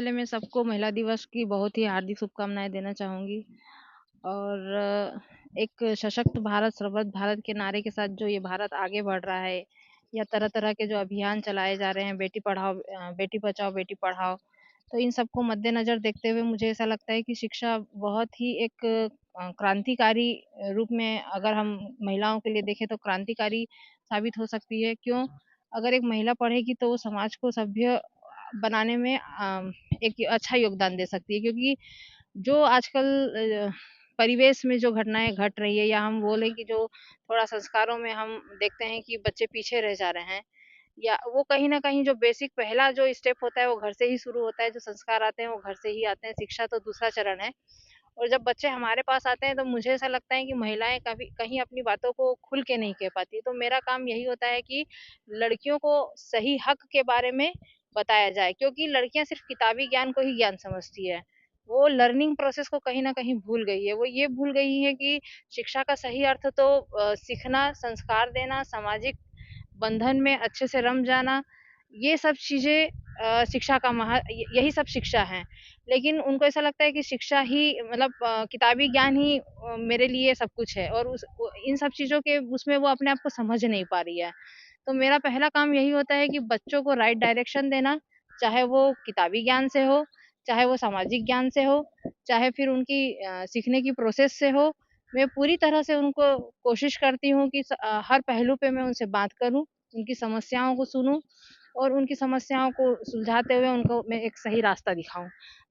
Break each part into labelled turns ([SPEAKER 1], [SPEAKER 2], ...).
[SPEAKER 1] पहले मैं सबको महिला दिवस की बहुत ही हार्दिक शुभकामनाएँ देना चाहूँगी और एक सशक्त भारत, सर्वभक्त भारत के नारे के साथ जो ये भारत आगे बढ़ रहा है या तरह-तरह के जो अभियान चलाए जा रहे हैं, बेटी पढ़ाओ बेटी बचाओ, बेटी पढ़ाओ, तो इन सबको मद्देनज़र देखते हुए मुझे ऐसा लगता है कि शिक्षा बहुत ही एक क्रांतिकारी रूप में अगर हम महिलाओं के लिए देखें तो क्रांतिकारी साबित हो सकती है। क्यों? अगर एक महिला पढ़ेगी तो वो समाज को सभ्य बनाने में एक अच्छा योगदान दे सकती है क्योंकि जो आजकल परिवेश में जो घटनाएँ घट रही है या हम बोलें कि जो थोड़ा संस्कारों में हम देखते हैं कि बच्चे पीछे रह जा रहे हैं या वो कहीं न कहीं जो बेसिक पहला जो स्टेप होता है वो घर से ही शुरू होता है, जो संस्कार आते हैं वो घर से ही आते हैं, शिक्षा तो दूसरा चरण है। और जब बच्चे हमारे पास आते हैं तो मुझे ऐसा लगता है कि महिलाएँ कभी कहीं अपनी बातों को खुल के नहीं कह पाती। तो मेरा काम यही होता है कि लड़कियों को सही हक के बारे में बताया जाए क्योंकि लड़कियाँ सिर्फ़ किताबी ज्ञान को ही ज्ञान समझती है। वो लर्निंग प्रोसेस को कहीं न कहीं भूल गई है। वो ये भूल गई है कि शिक्षा का सही अर्थ तो सीखना, संस्कार देना, सामाजिक बंधन में अच्छे से रम जाना, ये सब चीज़ें शिक्षा का यही सब शिक्षा है। लेकिन उनको ऐसा लगता है कि शिक्षा ही मतलब किताबी ज्ञान ही मेरे लिए सब कुछ है और इन सब चीज़ों के उसमें वो अपने आप को समझ नहीं पा रही है। तो मेरा पहला काम यही होता है कि बच्चों को राइट डायरेक्शन देना, चाहे वो किताबी ज्ञान से हो, चाहे वो सामाजिक ज्ञान से हो, चाहे फिर उनकी सीखने की प्रोसेस से हो। मैं पूरी तरह से उनको कोशिश करती हूँ कि हर पहलू पे मैं उनसे बात करूँ, उनकी समस्याओं को सुनूँ और उनकी समस्याओं को सुलझाते हुए उनको मैं एक सही रास्ता दिखाऊँ।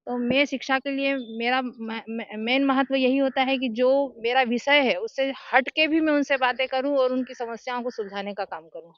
[SPEAKER 1] तो मैं शिक्षा के लिए मेरा मेन महत्व यही होता है कि जो मेरा विषय है, उससे हट के भी मैं उनसे बातें करूँ और उनकी समस्याओं को सुलझाने का काम करूँ।